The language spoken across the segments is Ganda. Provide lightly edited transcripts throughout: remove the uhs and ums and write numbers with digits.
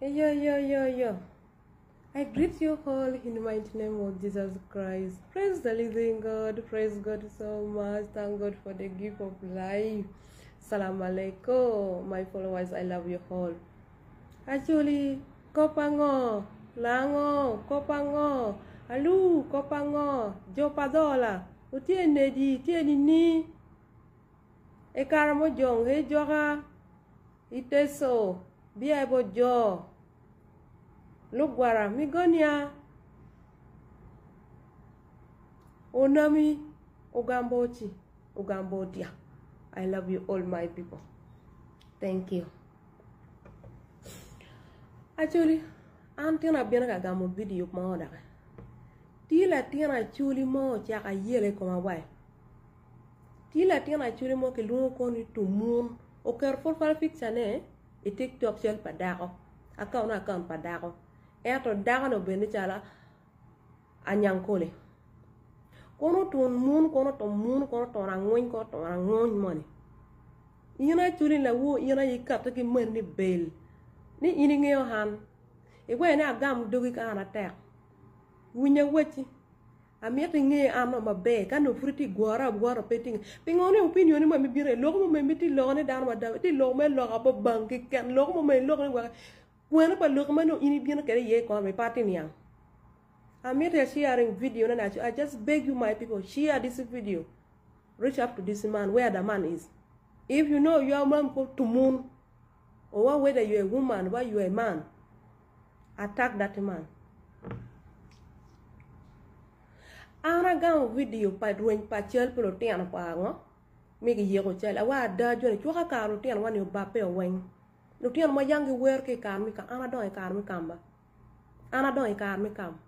Yo. I greet you all in the mighty name of Jesus Christ. Praise the living God. Praise God so much. Thank God for the gift of life. Salam alaikum, my followers. I love you all. Actually, kopango, lango, kopango, alu, kopango, jopadola, utiene di, tieni ni, e karamo jong, he joga, iteso, biabo jo. Lugwara migonia onami ugambotia. I love you all my people. Thank you. Actually, antina bien ka gamo video mo da. Tila tina chuli mo chaka yele koma wai. Tila tina chuli mo ke lungo ko ni tumun o careful for fixane e TikTok sel padako. Account padako. Eto daga no bende chala anyankole kono ton mun kono to mun kono to rangoin ko to rangoin moni ina chuli la wo ina yikata ki men ni bel ni ini ngeo han e gwe na gam dogi ka na tek wunya wechi amiete nge ano mabe kanu fruti gwara peting pingone opinion ma mi bire logo mo me miti lone dan ma da ti lo me lo ba banki ken logo mo me logo wa when I look manu ini bien kere ye ko me party niang. I'm here sharing video na I just beg you my people share this video. Reach up to this man where the man is. If you know your man go to moon or whether you're a woman or you're a man, attack that man. Ana gang video pa dueng pa chel pelo tian pa ngo. Me ge ye ko chel awa da jo ni chuka ka ro tian wan yo ba pe wen. Lutian ma yangi wer ke kan mi ka ana do e kan mi kamba ana do e kan mi kam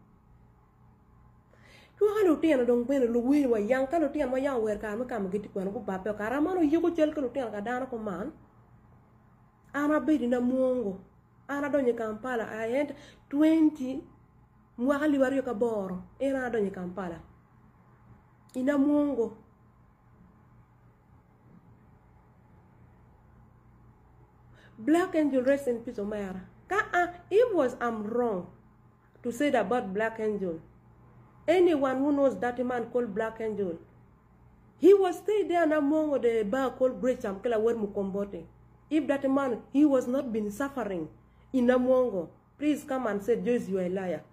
tu ha lutian dong ben lu wi wa yang ka lutian ma yang wer kan mi kam giti ko no ba pe kara ma no yugo chel ka lutian ka dana ko man ana be dina mongo ana do ni Kampala ayent 20 mwali wario ka boro era do ni Kampala ina mongo. Black Angel, rest in peace, Omara. It was wrong to say that about Black Angel. Anyone who knows that man called Black Angel, he was stay there among the bar called Brecham Kela Wer Mukombote. If that man, he was not been suffering in Namongo, please come and say, Joyce, you are a liar.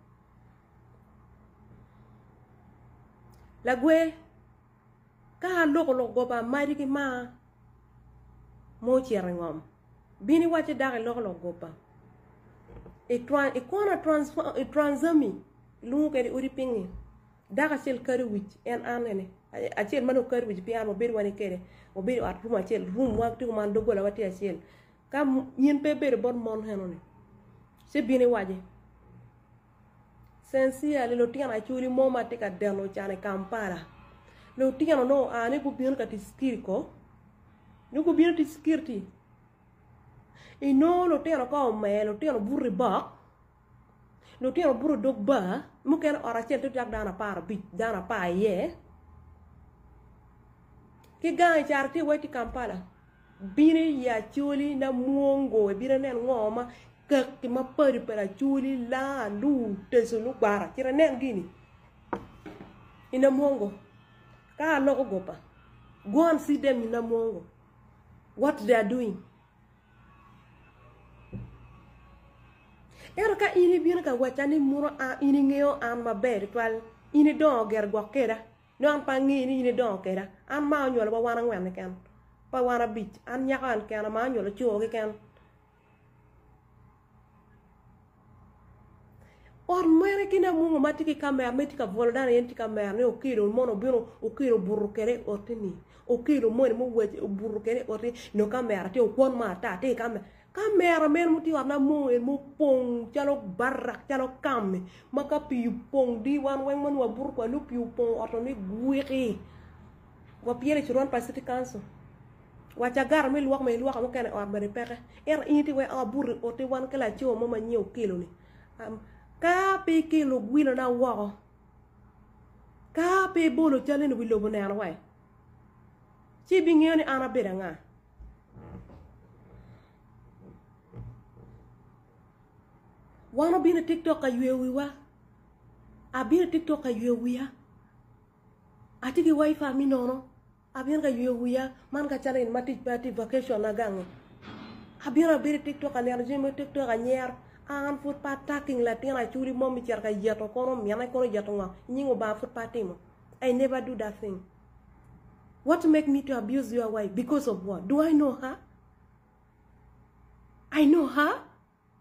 Lagwe, ka loko goba mariki ma mo chiaringom. Bini wache dare loko gopa. Transami lungu kedi uri pingi. Daka chel kari wich en anene. Achel manu kari wich pian mo beri wani kere. Mo beri at room achel room wakti ko man dogo la wati achel. Kam yin pe beri bon mon henone. Se bini waje. Sensiya lo tiana achuri moma tika deno chane Kampala. Lo tiana no ane ku bion ka tiskiri ko. Nuku bion tiskirti. Ino lo tiano ko me lo tiano burri bak lo tiano burro dog ba muken ora cento jak dana par bi dana pa ye ki gan charti wati Kampala bini ya chuli na muongo e bira nen ngoma kak ki ma pari para chuli la lu teso lu bara kira nen gini ina muongo ka loko gopa go and see them ina muongo what they are doing. Era ka ini bien ka wachani muro a ini ngeo an maber twal ini don ger gwakera no an pangi ini don kera an ma nyol ba wana ngwen ken pa wana bich an nyakan ken ma nyol chuo ken or mere kina mungo matiki kamera metika voldan yenti kamera ne okiro mono biro okiro burukere otini okiro mono mo weje burukere oti no kamera te okon ma ta te kamera men muti warna mo en mo pong chalo barak chalo kame maka pi pong di wan wen man wa bur ko lu pi pong otoni guiri wa piere churon pasiti kanso wa chagar me luak mo ken or bere pere inti we abur oti wan kala chio mama nyew kilo ni ka pe kilo gwilo na wa ka pe bolo chale no bilo bonana wa chi bingeni ana bere nga Wanna be a TikTok we were. I be a TikTok we are. I think a wife I mean no. I be a we are. Man got in Matic party vacation agang. I be a TikTok and the TikTok and year. And foot part taking Latin, I truly mommy charka yet or column, Yana Yatonga, Ningo bar foot party. I never do that thing. What make me to abuse your wife? Because of what? Do I know her? I know her.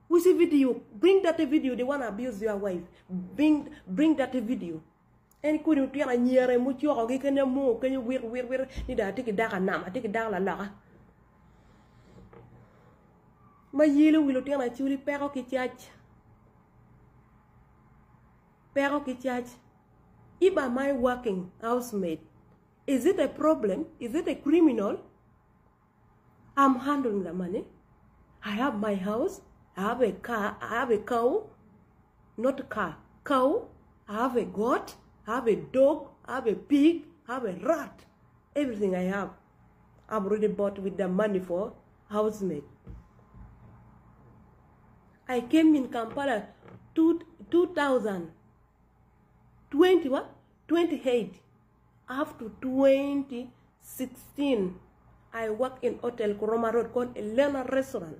We see video. Bring that video. They want to abuse your wife. Bring that video. And couldn't tell a near and much your can you move? Can you wear? Need I take it down now? I take it down la. My yellow will tell a chili perocky church. Perocky church. If am I working housemaid? Is it a problem? Is it a criminal? I'm handling the money. I have my house. I have a car. I have a cow. Not a car. Cow. I have a goat. I have a dog. I have a pig. I have a rat. Everything I have, I've already bought with the money for housemaid. I came in Kampala 2020 what? 28. After 2016, I work in Hotel Koroma Road called Elena Restaurant.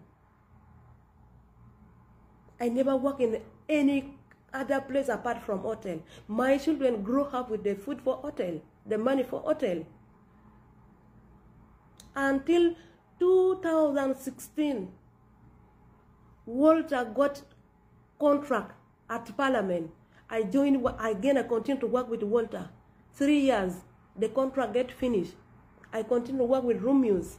I never work in any other place apart from hotel. My children grew up with the food for hotel, the money for hotel. Until 2016, Walter got contract at Parliament. I joined again. I continue to work with Walter. 3 years, the contract get finished. I continue to work with Romeos,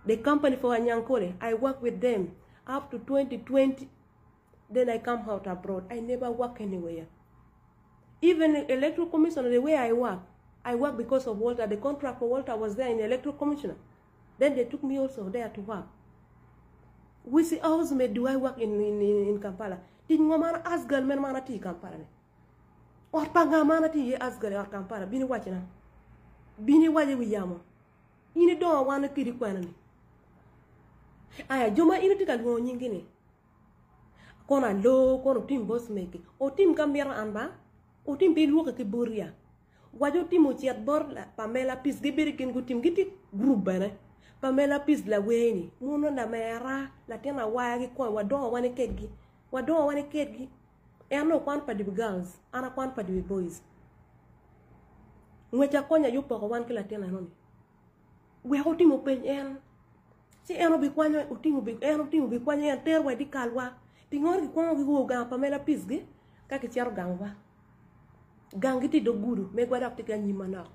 the company for Anyankole. I work with them up to 2020. Then I come out abroad. I never work anywhere. Even electoral commissioner, the way I work because of Walter. The contract for Walter was there in the electoral commissioner. Then they took me also there to work. We see housemaid. Do I work in Kampala? Did Ngomana ask girl men manati Kampala? Or Pangamana ti ask girl or Kampala? Bini watching. Bini waje wiyamo. Ini do wana kiri kwanani. Aya joma ini tika ngo nyingine. Kona lo kono team boss make. O team kambira anba. O team bi luka ke boria. Wajo team o chiat bor la Pamela Peace geberiken go team giti group bana. Pamela Peace la weni. Muno na mera la tena wagi kwa wado wane kegi. Wado wane kegi. E ano kwan pa di girls, ana kwan pa di boys. Ngwecha konya yupo ko wan kila tena noni. We ho team o pen en. Si eno bi kwanya utingu bi kwanya en terwa di kalwa. Tingor ki kwa go ga Pamela Peace gi ka ki charo gangwa. Gangiti do guru me gwada tika nyima na.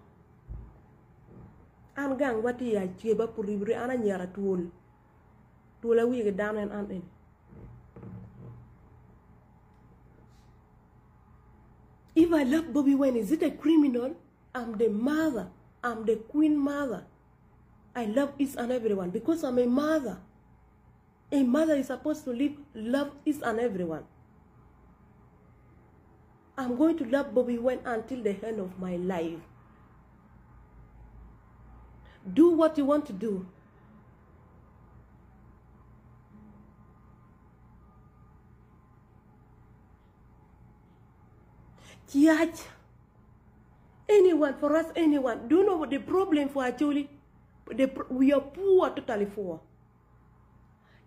An gang wati ya cheba puribri ana nyara tuol. Tuola wi ga danen an en. If I love Bobby Wine, is it a criminal? I'm the mother. I'm the queen mother. I love each and everyone because I'm a mother. A mother is supposed to love each and everyone. I'm going to love Bobby Wine until the end of my life. Do what you want to do. Judge. Anyone, for us, anyone. Do you know what the problem for actually? We are poor, totally poor.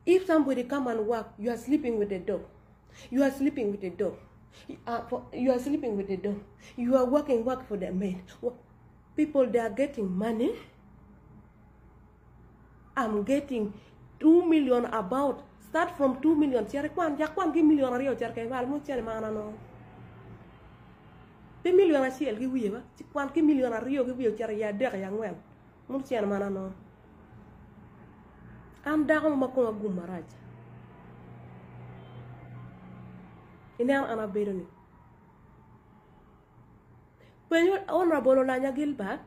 If somebody come and work, you are sleeping with the dog. You are sleeping with the dog. You are sleeping with the dog. You are work for the maid. People, they are getting money. I'm getting 2 million about. Start from 2 million. Jakwan give million rio jarke val mo chere mana no. 2 million asiel gi wiye ba. Jakwan gi million rio gi wiye chere ya dek ya ngwel. Mo chere mana no. Am dago makko agum maraj. Ine ana beroni. Pen honorable Lanya Gilbert,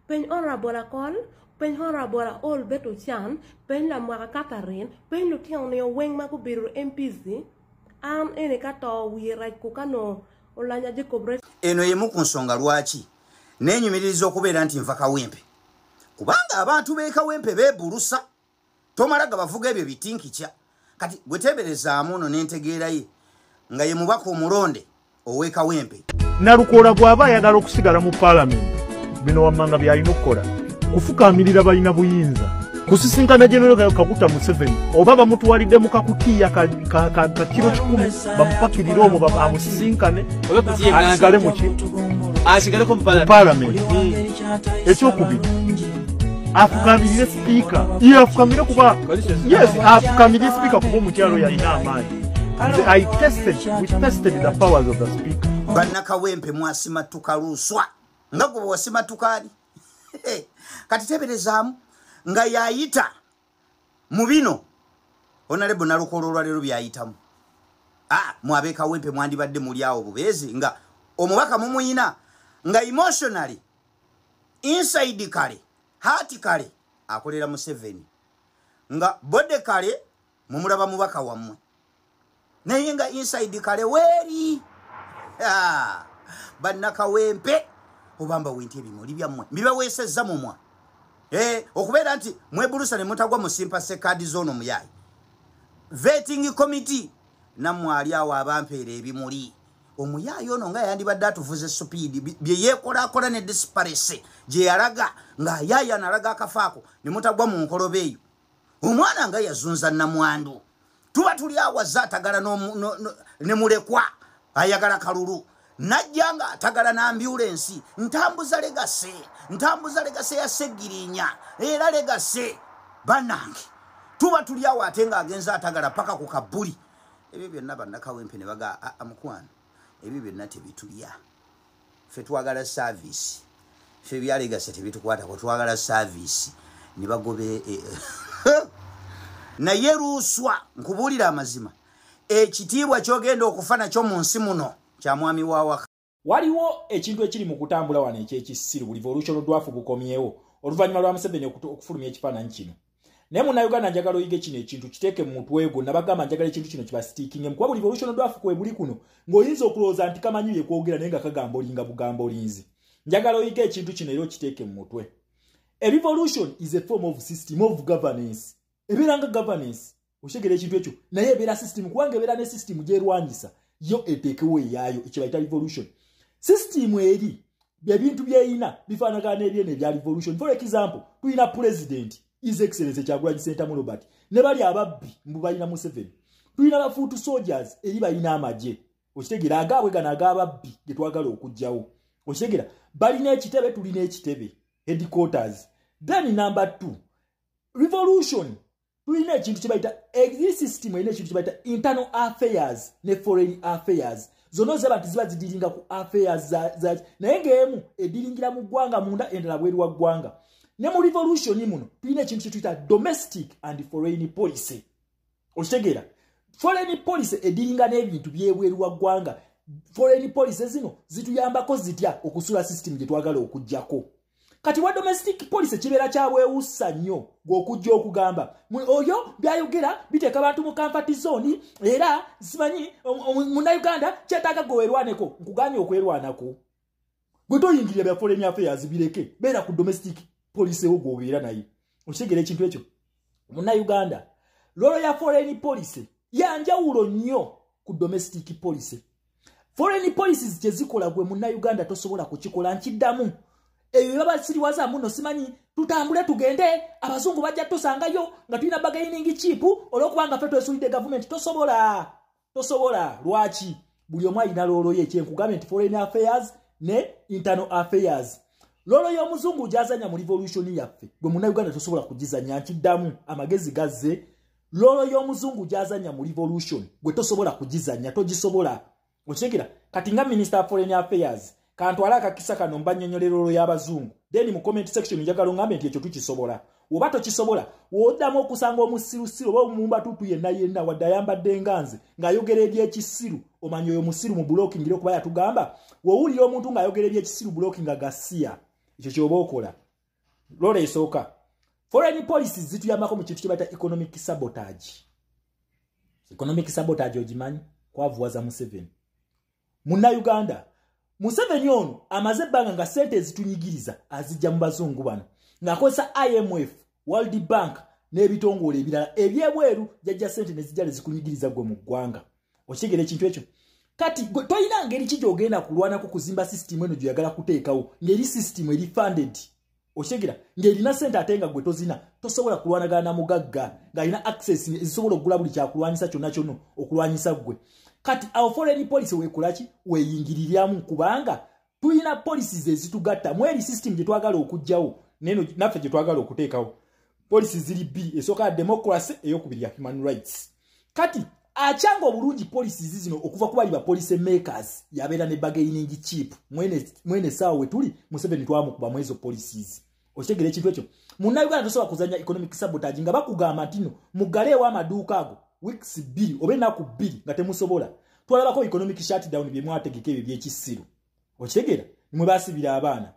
pen honorable Akol, pen honorable All Beto Chan, pen la Mara Catherine, pen Lutian ne weng mako biru MPC, am ene kato wi right kokano Olanya Jacob. Eno yemu kunsonga lwaki nenyumiriza okubeera nti nva kawempe kubanga abantu be kawempe beburusa tomalaga bavuga ebyo bitinkicha kati gweteberezaamu ono n'entegeeraye nga ye mubaka omulonde ow'ekawempe Nalukola bw'aba ayagala okusigala mu paalamenti bino wammanga by'alina okukola kufukaamirira balina buyinza kusisinkana General Kaguta Museveni oba bamutwalidde mu kakutiya ka kilo 10 bamupakirira omwo bamusisinkane asigale mu ki asigaleko mu paalamenti ekyokubiri afukamirire sipiika afukamire kuba yes afukamire sipiika kuba omukyalo yalina amaanyi. We tested the powers of the speaker. Bannakawempe mwasimatuka luswa nga gwe wasimatukaani kati teberezaamu nga yayita mu bino Honorable Nalukola olwaleero byayitamu mwabeekawempe mwandibadde muli awo bubeezi nga omubaka mumuyina nga emotionally inside kale heart kale akolera Museveni nga bode kale mumulaba mubaka wammwe naye nga inside kale weeri bannakawempe obamba wenti ebimuli byammwe mbibaweesezza mumwa okubeera nti mwebulusa ne mutagwa mu sympathy card zone omuyaayi vetting committee nammwe ali awo abampeera ebimuli omuyaayi ono nga yandibadde atuvuze supiidi bye yeekolaakola ne disparese gye yalaga ng'ayaayi analaga akafaako ne mutagwa mu nkolobe eyo omwana nga yazunza namwandu tuba tuli awaza atagala ne mulekwa ayagala kalulu najja nga atagala na ambulance ntambuza legase ya Segirinya era legase banange tuba tuli awo ate nga agenza atagala paka ku kabuli ebyo byonna bannakawempe ne baga amukwano ebyo byonna tebitulya ffe twagala service ffe byalegase tebitukwata ko twagala service ne bagobe naye ruswa nkubuulira amazima ekitiibwa kyogenda okufana kyo mu nsi muno kya mwami waawaka waliwo ekintu ekiri mu kutambula wano ekyekisiru buli revolution dwafu bukomyewo oluvannyuma lwa Museveni okufulumya ekifaananyi kino naye munnayuganda njagala oyige kino ekintu kiteeke mu mutwe gwo nabagamba njagala ekintu kino kibasitiikinge mukuba buli revolution dwafu kwe buli kuno ng'oyinza okulowooza nti kamanyi yekwogera naye nga kagamba olinga bugamba olinzi njagala oyige ekintu kino era okiteeke mu mutwe a revolution is a form of system of governance ebeera nga governance okyegera ekintu ekyo naye ebeera system kubanga ebeera ne system gyerwanyisa yo eteekewo eyaayo ekibayita revolution system eri byebintu byeyina bifaanagana n'ebyene ebya revolution. For example tuyina president His Excellency Kyagulanyi Ssentamu Robert ne bali ababbi mbu balina Museveni tuyina bafuutu soldiers eri balina amagye okitegera agaabwe gano ag'ababbi ge twagala okugjawo okitegera balina ekitebe tulina ekitebe headquarters. Then number 2 revolution tulina ekintu kibayita exist system erina ekintu kibayita internal affairs ne foreign affairs zono zeba nti ziba zidiringa ku affairs naye ng'emu ediringira mu ggwanga munda endala bweru wa ggwanga ne mu revolution muno tulina ekintu kituyita domestic and foreign policy okitegeera foreign policy ediringa n'ebintu byebweru wa ggwanga foreign policy zino zituyambako zitya okusula system gye twagala okuggyako kati wa domestic policy kibeera kyabwewussa nnyo gw'okujja okugamba oyo byayogera biteeka abantu mu comfort zone era simanyi munnayuganda kyetaaga gwewerwaneko nkuganye okwerwanako gwe toyingirira bya foreign affairs bireke beera ku domestic policy wo gw'obeera naye okitegera ekintu ekyo munnayuganda lolo ya foreign policy yanjawulo nnyo ku domestic policy. Foreign policies kye zikola gwe munnayuganda tosobola kukikola nkiddamu eyo baba siriwaza muno simanyi tutambule tugende abazungu bajja tusangayo nga tulina bargaining chip olwokubanga ffe twesulidde government tosobola lwaki buli omu alina loolo ye kyenkugambe nti foreign affairs ne internal affairs loolo y'omuzungu gyazanya mu revolution yaffe gwe munnayuganda tosobola kugizanya nkiddamu amagezi gazze loolo y'omuzungu gyazanya mu revolution gwe tosobola kugizanya togisobola okitegera kati nga minister of foreign affairs kantwala akakisa kano mbanyonyolera loolo y'abazungu then mu comment section njagala ngambe nti ekyo tukisobola oba tokisobola woddamu okusanga omusirusiru oba omumba tutu yenna wadde ayambadde nganze ng'ayogera ebyekisiru omanya oyo musiru mu blocking ngire okuba yatugamba wowulira omuntu ng'ayogera ebyekisiru blocking agasiya ekyo kyoba okola loolo esooka foreign policies zituyambako mu kintu kyebayita economic sabotage ogimanyi kwavuwaza Museveni munnayuganda Museveni ono amaze ebbanga nga sente ezitunyigiriza azijja mu bazungu bano ng'akozesa IMF, World Bank n'ebitongole ebirala ebyebweru jajja sente ne zijja zikunyigiriza gwe mu ggwanga. Okitegeera ekintu ekyo? Kati toyina ngeri ki gy'ogenda kulwanako kuzimba system eno gy'oyagala kuteekawo ng'eri system eri funded. Okitegeera ng'erina sente ate nga gwe tozina tosobola kulwanagana na mugagga ng'alina access ezisobola okugula buli kyakulwanyisa kyonna kyonna okulwanyisa gwe. Kati awo foreign policy weekola ki? Weeyingiriryamu kubanga tulina policies ezitugatta mu eri system gye twagala okuggyawo neno naffe gye twagala okuteekawo. Policies ziri bbiri, esooka democracy, ey'okubiri ya human rights. Kati achanga obulungi policies zino okuva ku bali ba policy makers yabeera ne bargaining chip mwene saawe tuli Museveni twamukuba mwezo policies. Okitegeera ekintu ekyo? Munnayuganda tosobola kuzanya economic sabotage nga bakugamba ntino mugaleewo amaduuka ago weeks 2 oba ennaku 2 nga temusobola. Twalabako economic shutdown bye mwategeka ebyo by'ekisiru. Okitegeera? Nimwe baasibira abaana.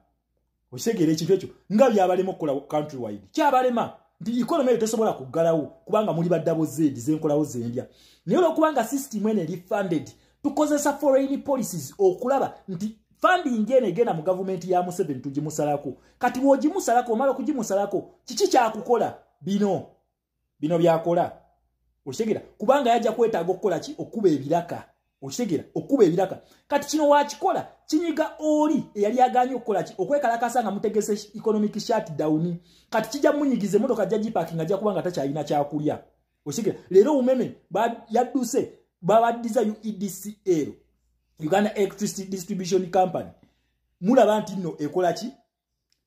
Okitegeera ekintu ekyo? Nga byabalema okukola country wide. Kyabalema nti economy eyo tesobola kuggalawo kubanga muli baddabo zeedi zenkolawo zendya. Naye olwokubanga system eno eri funded tukozesa foreign policies okulaba nti funding eno egenda mu gavumenti ya Museveni tugimusalako. Kati bw'ogimusalako omala okugimusalako kiki kyakukola? Bino byakola. Okitegeera? Kubanga yajja kwetaaga okukola ki? Okuba ebiraka. Okitegeera? Okuba ebiraka. Kati kino wakikola kinyiga oli eyali aganye okukola ki? Okwekalakasa nga mutegese economic shutdown. Kati kijja munyigize motoka jja parking ajja kubanga takyalina kyakulya. Okitegeera? Leero umeme yadduse babaddiza UEDCL, Uganda Electricity Distribution Company. Mulaba nti nno ekola ki?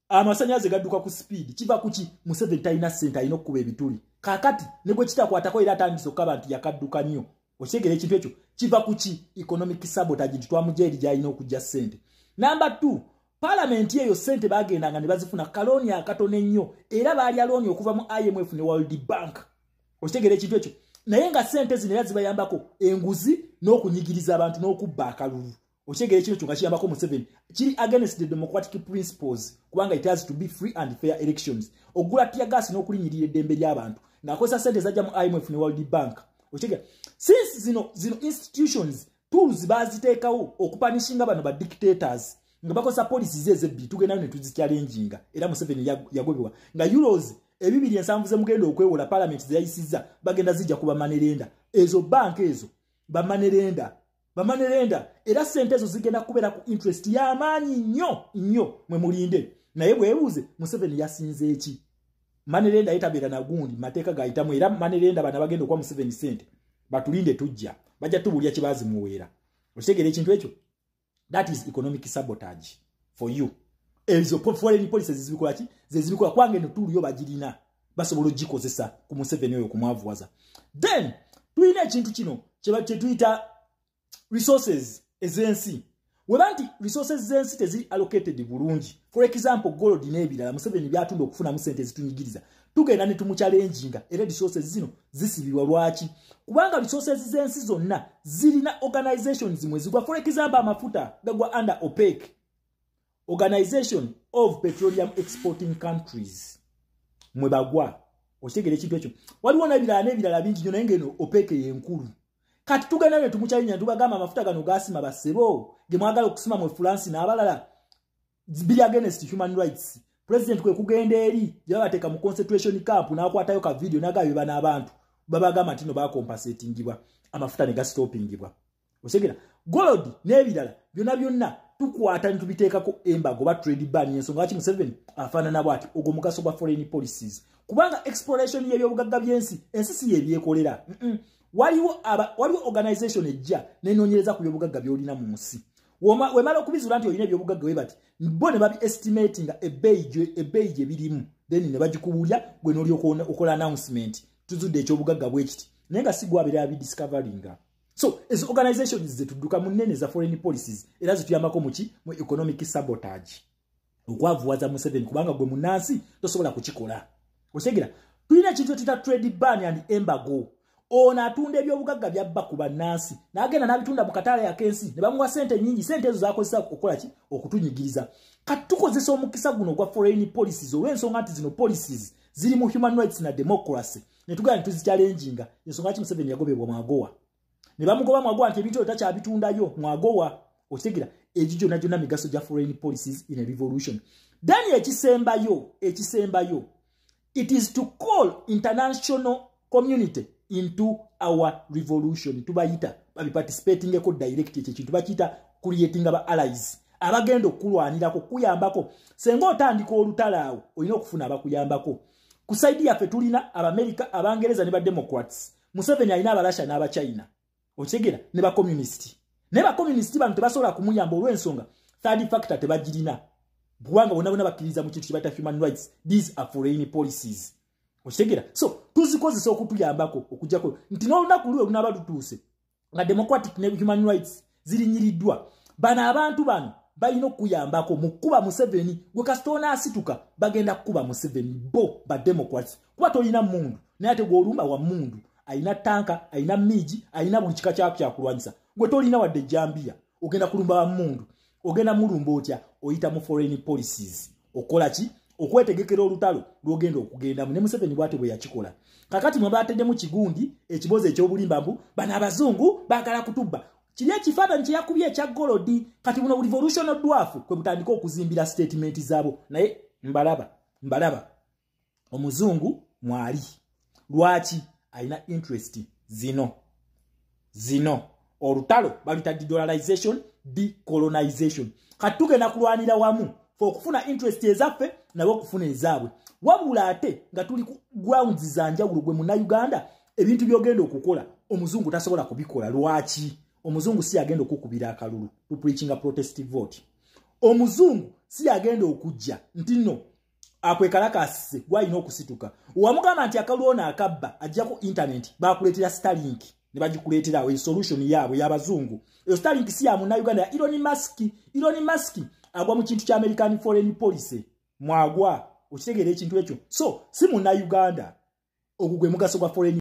Amasannyalaze gadduka ku speed. Kiva kuki? Museveni talina ssente alina okukuba ebituli. Kakati ne bwe kitakwatako era atandise okukaba nti yakadduka nnyo. Okitegeera ekintu ekyo? Kiva kuki? Economic sabotage twamujeeri gy'alina okujja ssente. Number 2, Parliament eyo ssente bagendanga ne bazifuna kaloni akatono ennyo era baali aloni okuva mu IMF ne World Bank. Okitegeera ekintu ekyo? Naye nga ssente zino era zibayambako enguzi n'okunyigiriza abantu n'okubba akalulu. Okitegeera ekintu ekyo nga kiyambako Museveni. Kiri against the democratic principles kubanga it has to be free and fair elections. Ogula tear gas n'okulinyirira eddembe ly'abantu ng'akozesa ssente zajja mu IMF ne World Bank. Okitegeera? Since zino institutions tools baziteekawo okupanishinga bano ba dictators nga bakosa policies ezebbi tugenda ne tuzichallenginga era Museveni yagobebwa nga euros ebibiri ensanvu ze mugenda okwewola parliament zeyayisiza bagenda zijja kuba manerenda ezo bank ezo bamanelenda era sente ezo zigenda kubeera ku interest y'amaanyi nnyo mwe mulinde. Naye bwebuuze Museveni yasinze eki? Manerenda yetabeera na gundi mateeka gayitamu era manerenda bana bagenda okuwa Museveni sente batulinde tujja bajja tubulya kibazi muweera. Okitegeera ekintu ekyo? That is economic sabotage for you. Ezo foreign policies zibikola ki? Zibikola kwange no tuliyo bagirina basobola ogikozesa ku Museveni oyo kumwavuwaza. Then tulina ekintu kino kye tuyita resources ezensi. Webanti resources zensi teziri allocated bulungi. For example gold n'ebirala Museveni byatunda okufuna mu sente zitunyigiriza. Tugenda ne tumuchallenginga era resources zino zisibirwa lwaki? Kubanga resources zensi zonna zirina organizations zimwe zigwa. For example amafuta gagwa under OPEC, Organization of Petroleum Exporting Countries. Mwe bagwa. Okitegeera ekintu ekyo? Waliwo n'ebirala bingi nnyo naye ngeno OPEC yenkulu. Kati tugenda ne tumuchallenginga tubagamba amafuta gano gasima basebo ge mwagala okusima mu France n'abalala biri against human rights. President kwe kugenda eri yabateeka mu concentration camp n'akwatayo ka video n'agabiba n'abantu babagamba nti no bakompensatingibwa amafuta ne gastopingibwa. Okitegeera? Gold n'ebirala byonna tukwata ne tubiteekako embago ba trade ban ensonga lwaki Museveni afaanana bw'ati ogwo mugaso gwa foreign policies kubanga exploration y'ebyobugagga by'ensi ensi si yebyekolera. Waliwo organization ejja n'enoonyereza ku byobugagga by'olina mu nsi. Wemala okubizuula nti olina ebyobugagga we bati bo ne babi estimating ebbeeyi gye birimu then ne bagikubulya gwe n'oli okola announcement tuzudde ekyobugagga bwe kiti naye nga si gwabera bidiscoveringa. So ezo organizations zetudduka mu nnene za foreign policies era zituyambako mu economic sabotage okwavuwaza Museveni kubanga gwe munnansi tosobola kukikola. Okitegeera? Tulina ekintu kita trade ban and embargo. Ono atunda ebyobugagga byabba ku bannansi n'agenda n'abitunda mu katale akensi ne bamuwa sente nnyingi. Sente ezo zakozesa okukola ki? Okutunyigiriza. Kati tukozesa omukisa guno gwa foreign policies olw'ensonga nti zino policies ziri mu human rights na democracy ne tugenda tuzichallenginga ensonga ki Museveni yagobebwa Mwagowa ne bamugoba Mwagowa nti ebintu takyabitundayo Mwagowa. Okitegeera? Egyo gyonna migaso gya foreign policies in a revolution. Dani ekisembayo It is to call international community into our revolution. Tubayita babi participating ko direct ekintu bakita creating aba allies. Abagendo kulwanirako kuyambako. Sengo otandika olutalawo olina okufuna abakuyambako. Kusaidi yaffe tulina Abamerika, Abangereza ne ba Democrats. Museveni alina Abalasha n'aba China. Okigera ne ba communist. Ne ba communist bantu tebasobola kumuyamba olw'ensonga third factor tebagirina. Buwanga bonna bakkiriza mu kintu kibata human rights. These are foreign policies. Okigera. So tuzikozesa okutuyambako okujjako nti n'olunaku lwe lunaba lutuuse nga democratic ne human rights zirinyiriddwa. Bana abantu bano balina okuyambako mu kuba Museveni gwe kasitona asituka bagenda kuba Museveni bo ba Democrats kuba tolina mundu naye ate gw'olumba wa mundu alina tanka alina miji alina buli kika kya kulwanyisa gwe tolina wadde jambia ogenda kulumba wa mundu ogenda mulumba otya oyita mu foreign policies okola ki okwetegekera olutalo lwogenda okugenda mu ne Museveni bwate bwe yakikola kakati mwe batedde mu kigundi ekibozo ekyobulimbambu bana abazungu bagala kutubba kiri ekifaananyi kye yakubye ekya Golodi kati buno revolution odwafu kwe butandika okuzimbira statement zaabo naye mbalaba omuzungu mwali lwaki alina interest zino olutalo balita dollarization decolonization kati tugenda kulwanira wamu okufuna interest ezaffe nabo okufuna ezaabwe wabula ate nga tuli ku grounds za njawulo gwe muna Uganda ebintu byogenda okukola omuzungu tasobola kubikola lwaki omuzungu si agenda okukubira akalulu to preaching a protestive vote omuzungu si agenda okujja ntino akwekalakasise gwalina okusituka wamugamba nti akaluona akabba ajja ku internet bakuleetera Starlink ne bagikuleetera awo solution yaabwe y'abazungu eyo Starlink si ya muna Uganda ya Elon Musk agwa mu kintu kya American foreign policy mwagwa okitegeera ekintu ekyo so si muna Uganda ogugwe mugaso gwa foreign